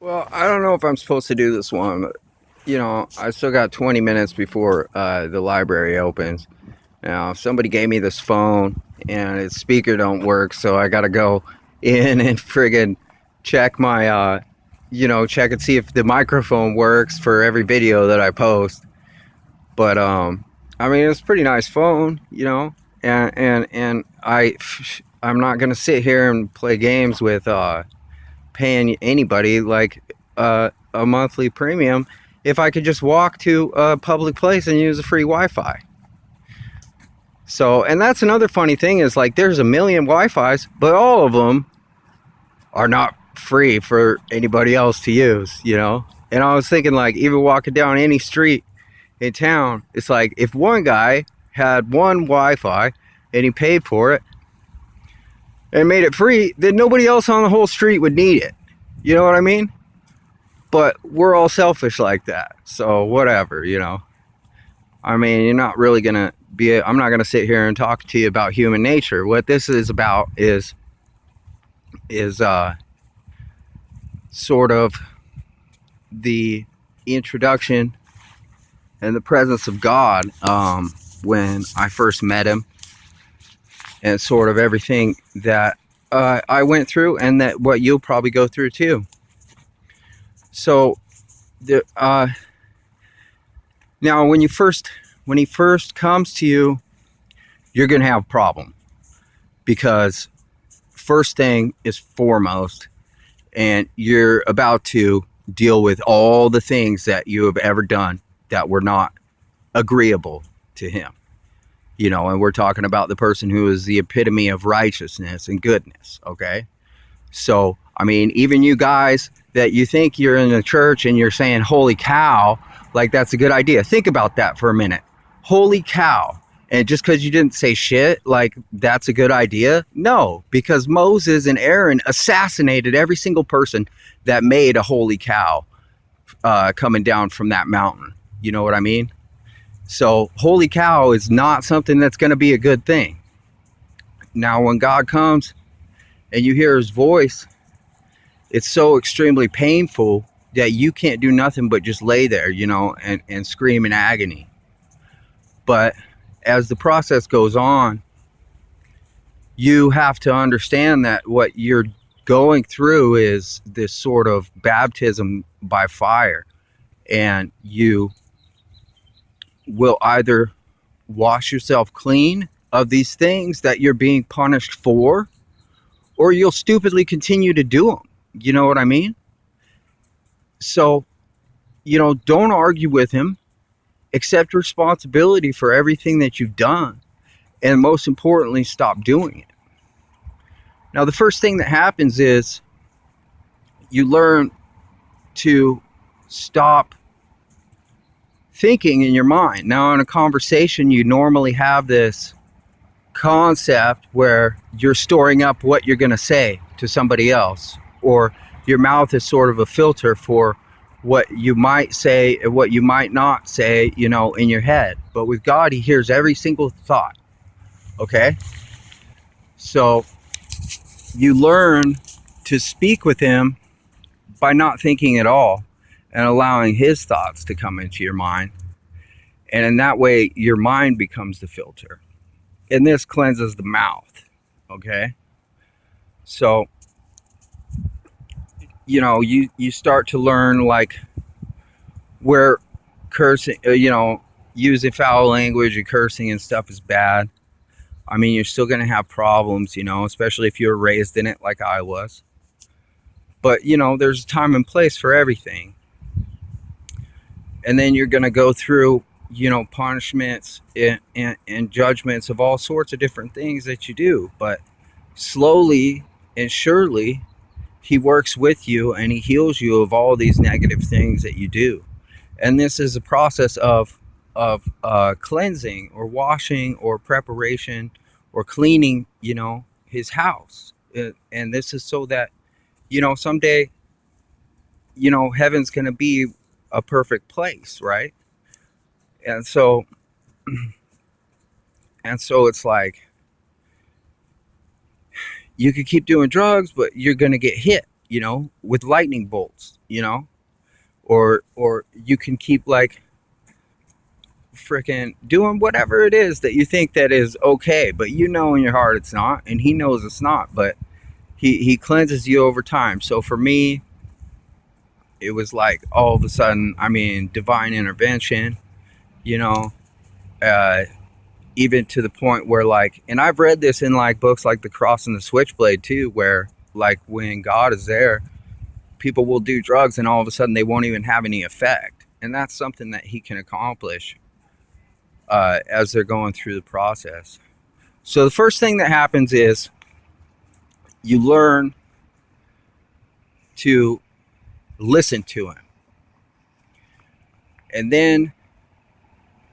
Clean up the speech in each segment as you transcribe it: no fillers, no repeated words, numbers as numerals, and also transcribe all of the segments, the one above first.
Well, I don't know if I'm supposed to do this one, but I still got 20 minutes before the library opens. Now, somebody gave me this phone and its speaker don't work, so I gotta go in and friggin' check my, check and see if the microphone works for every video that I post. But I mean, it's a pretty nice phone, and I'm not gonna sit here and play games with paying anybody like a monthly premium if I could just walk to a public place and use a free Wi-Fi. So, and that's another funny thing is like there's a million Wi-Fis, but all of them are not free for anybody else to use. And I was thinking like even walking down any street in town, it's like if one guy had one Wi-Fi and he paid for it and made it free, then nobody else on the whole street would need it. You know what I mean? But we're all selfish like that. So whatever. I mean, you're not really going to I'm not going to sit here and talk to you about human nature. What this is about is sort of the introduction and the presence of God when I first met him, and sort of everything that I went through and that what you'll probably go through too. So now when he first comes to you, you're going to have a problem, because first thing is foremost, and you're about to deal with all the things that you have ever done that were not agreeable to him. And we're talking about the person who is the epitome of righteousness and goodness, okay? So, I mean, even you guys that you think you're in the church and you're saying, holy cow, like that's a good idea. Think about that for a minute. Holy cow. And just because you didn't say shit, like that's a good idea? No, because Moses and Aaron assassinated every single person that made a holy cow coming down from that mountain. You know what I mean? So holy cow is not something that's going to be a good thing. Now, when God comes and you hear his voice, it's so extremely painful that you can't do nothing but just lay there, and scream in agony. But as the process goes on, you have to understand that what you're going through is this sort of baptism by fire, and you will either wash yourself clean of these things that you're being punished for, or you'll stupidly continue to do them. You know what I mean? So, don't argue with him. Accept responsibility for everything that you've done. And most importantly, stop doing it. Now, the first thing that happens is you learn to stop thinking in your mind. Now, in a conversation, you normally have this concept where you're storing up what you're going to say to somebody else, or your mouth is sort of a filter for what you might say and what you might not say, in your head. But with God, he hears every single thought. Okay? So you learn to speak with him by not thinking at all and allowing his thoughts to come into your mind. And in that way, your mind becomes the filter. And this cleanses the mouth. Okay? So, you start to learn like where cursing, using foul language and cursing and stuff is bad. I mean, you're still going to have problems, especially if you were raised in it like I was. But, there's a time and place for everything. And then you're going to go through, punishments and judgments of all sorts of different things that you do. But slowly and surely, he works with you and he heals you of all these negative things that you do. And this is a process of cleansing or washing or preparation or cleaning, his house. And this is so that, someday, heaven's going to be a perfect place, right? And so it's like, you could keep doing drugs, but you're going to get hit, with lightning bolts, or you can keep like freaking doing whatever it is that you think that is okay, but in your heart it's not, and he knows it's not, but he cleanses you over time. So for me, it was like all of a sudden, divine intervention, you know, uh, even to the point where like, and I've read this in like books like The Cross and the Switchblade too, where like when God is there, people will do drugs and all of a sudden they won't even have any effect. And that's something that he can accomplish as they're going through the process. So the first thing that happens is you learn to listen to him. And then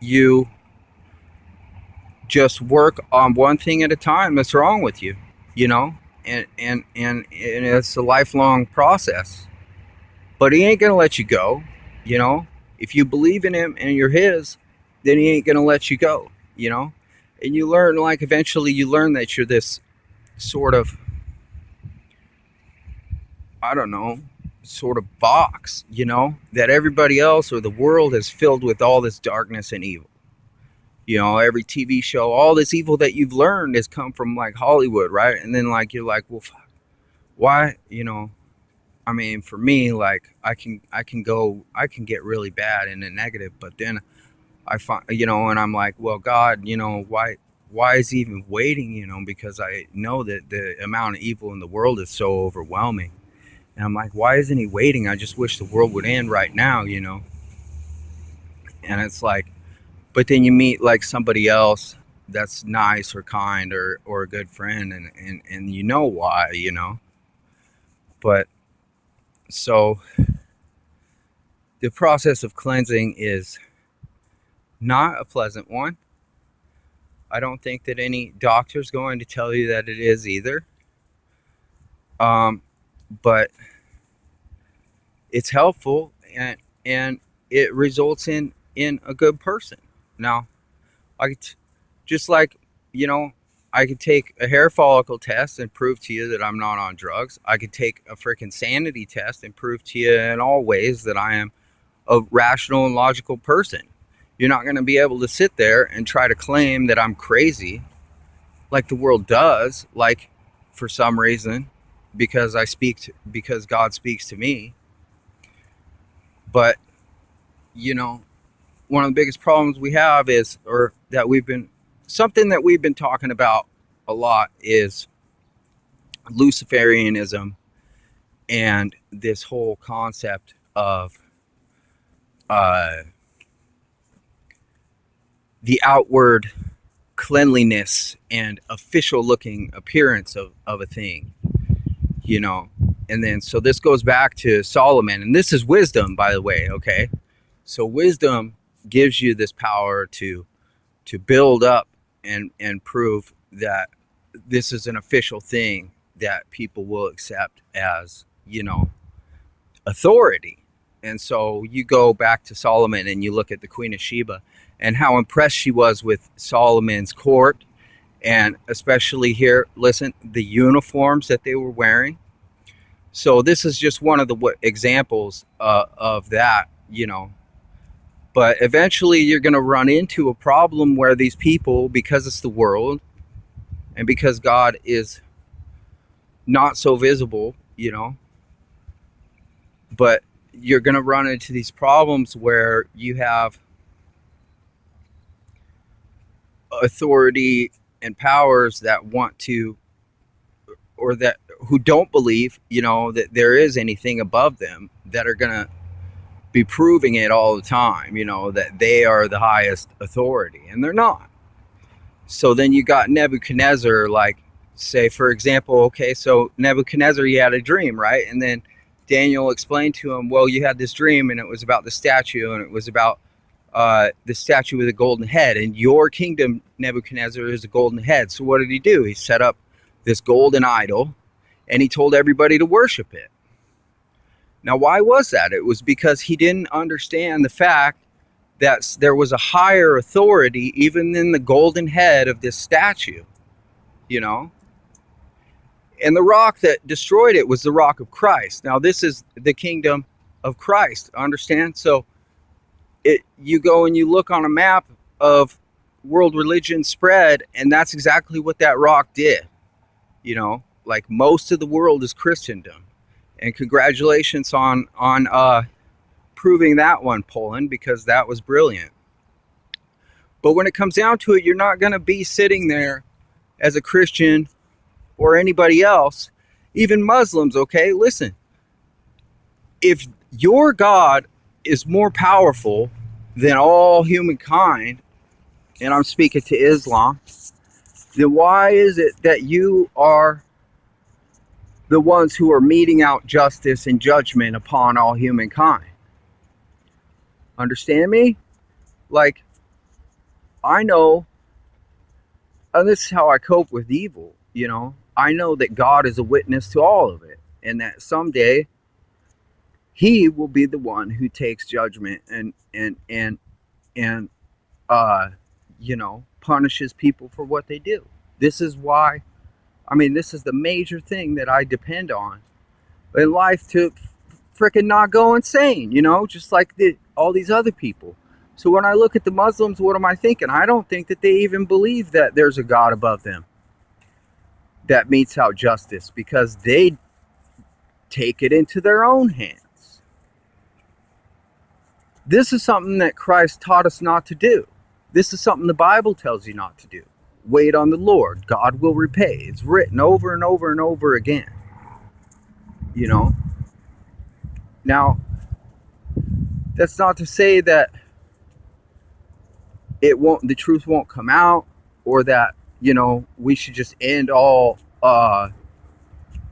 you just work on one thing at a time that's wrong with you, and it's a lifelong process. But he ain't gonna let you go, If you believe in him and you're his, then he ain't gonna let you go, And you learn, like, eventually you learn that you're this sort of, I don't know, sort of box, that everybody else or the world is filled with all this darkness and evil. Every TV show, all this evil that you've learned has come from like Hollywood, right? And then like you're like, well, why? For me, like I can get really bad and negative, but then I find, and I'm like, well, God, why is he even waiting? Because I know that the amount of evil in the world is so overwhelming, and I'm like, why isn't he waiting? I just wish the world would end right now, And it's like, but then you meet like somebody else that's nice or kind or a good friend, and why, But so the process of cleansing is not a pleasant one. I don't think that any doctor's going to tell you that it is either. But it's helpful, and it results in a good person. Now, just like, I could take a hair follicle test and prove to you that I'm not on drugs. I could take a freaking sanity test and prove to you in all ways that I am a rational and logical person. You're not going to be able to sit there and try to claim that I'm crazy like the world does, like for some reason, because because God speaks to me. But, one of the biggest problems we have is, or that something that we've been talking about a lot, is Luciferianism and this whole concept of the outward cleanliness and official looking appearance of a thing, and then so this goes back to Solomon, and this is wisdom, by the way. Okay, so wisdom gives you this power to build up and prove that this is an official thing that people will accept as, authority. And so you go back to Solomon and you look at the Queen of Sheba and how impressed she was with Solomon's court, and especially here, listen, the uniforms that they were wearing. So this is just one of the examples of that, But eventually you're going to run into a problem where these people, because it's the world and because God is not so visible, but you're going to run into these problems where you have authority and powers that want to, or that who don't believe, that there is anything above them, that are going to be proving it all the time, that they are the highest authority, and they're not. So then you got Nebuchadnezzar, like, say, for example, okay, so Nebuchadnezzar, he had a dream, right? And then Daniel explained to him, well, you had this dream, and it was about the statue, and it was about the statue with a golden head, and your kingdom, Nebuchadnezzar, is a golden head. So what did he do? He set up this golden idol, and he told everybody to worship it. Now, why was that? It was because he didn't understand the fact that there was a higher authority even than the golden head of this statue, And the rock that destroyed it was the rock of Christ. Now, this is the kingdom of Christ, understand? So you go and you look on a map of world religion spread, and that's exactly what that rock did. You know, like most of the world is Christendom. And congratulations on proving that one, Poland, because that was brilliant. But when it comes down to it, you're not going to be sitting there as a Christian or anybody else, even Muslims, okay? Listen, if your God is more powerful than all humankind, and I'm speaking to Islam, then why is it that you are the ones who are meting out justice and judgment upon all humankind? Understand me? Like, I know, and this is how I cope with evil, you know. I know that God is a witness to all of it, and that someday He will be the one who takes judgment and you know, punishes people for what they do. This is why, I mean, this is the major thing that I depend on in life to freaking not go insane, you know, just like all these other people. So when I look at the Muslims, what am I thinking? I don't think that they even believe that there's a God above them that metes out justice, because they take it into their own hands. This is something that Christ taught us not to do. This is something the Bible tells you not to do. Wait on the Lord. God will repay. It's written over and over and over again. You know? Now, that's not to say that the truth won't come out, or that, you know, we should just end all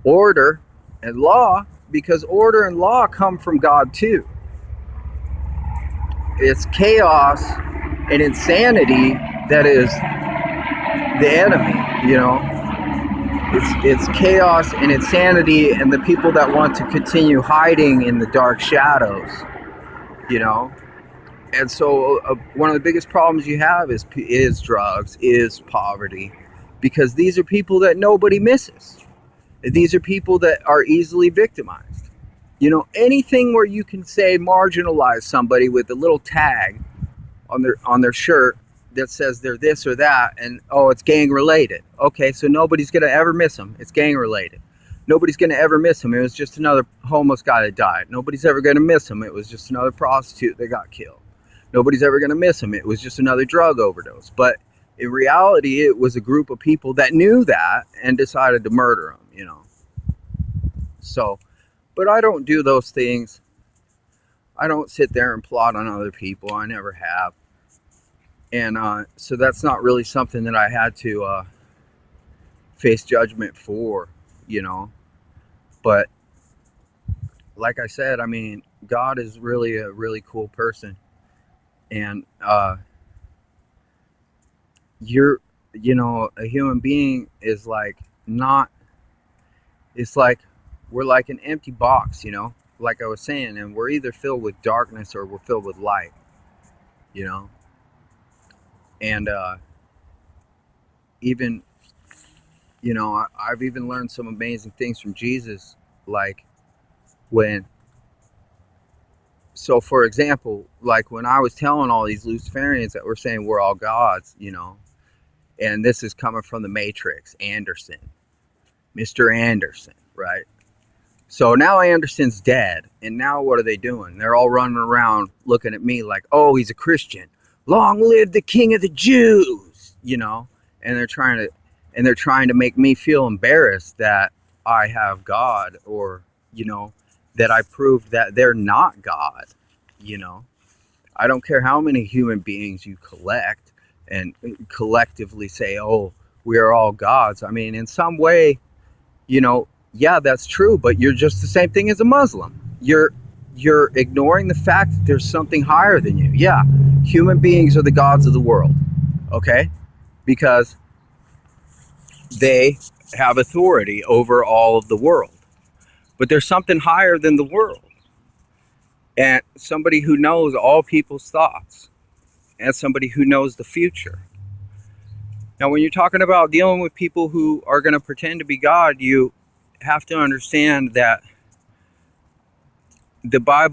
order and law, because order and law come from God too. It's chaos and insanity that is the enemy, you know. It's chaos and insanity and the people that want to continue hiding in the dark shadows, you know. And so one of the biggest problems you have is drugs, is poverty, because these are people that nobody misses. These are people that are easily victimized. You know, anything where you can say marginalize somebody with a little tag on their shirt that says they're this or that, and oh, it's gang related. Okay, so nobody's gonna ever miss them. It's gang related. Nobody's gonna ever miss them. It was just another homeless guy that died. Nobody's ever gonna miss them. It was just another prostitute that got killed. Nobody's ever gonna miss them. It was just another drug overdose. But in reality, it was a group of people that knew that and decided to murder them, you know. So, but I don't do those things. I don't sit there and plot on other people. I never have. And so that's not really something that I had to face judgment for, you know. But like I said, I mean, God is really a really cool person. And you know, a human being is like not, it's like we're like an empty box, you know, like I was saying, and we're either filled with darkness or we're filled with light, you know. And even, you know, I've even learned some amazing things from Jesus, like so for example, like when I was telling all these Luciferians that were saying we're all gods, you know, and this is coming from the Matrix, Anderson, Mr. Anderson, right? So now Anderson's dead, and now what are they doing? They're all running around looking at me like, oh, he's a Christian. Long live the King of the Jews, you know? And they're trying to make me feel embarrassed that I have God, or, you know, that I proved that they're not God, you know? I don't care how many human beings you collect and collectively say, oh, we are all gods. I mean, in some way, you know, yeah, that's true, but you're just the same thing as a Muslim. You're ignoring the fact that there's something higher than you. Yeah, human beings are the gods of the world, okay? Because they have authority over all of the world. But there's something higher than the world. And somebody who knows all people's thoughts. And somebody who knows the future. Now, when you're talking about dealing with people who are going to pretend to be God, you have to understand that the Bible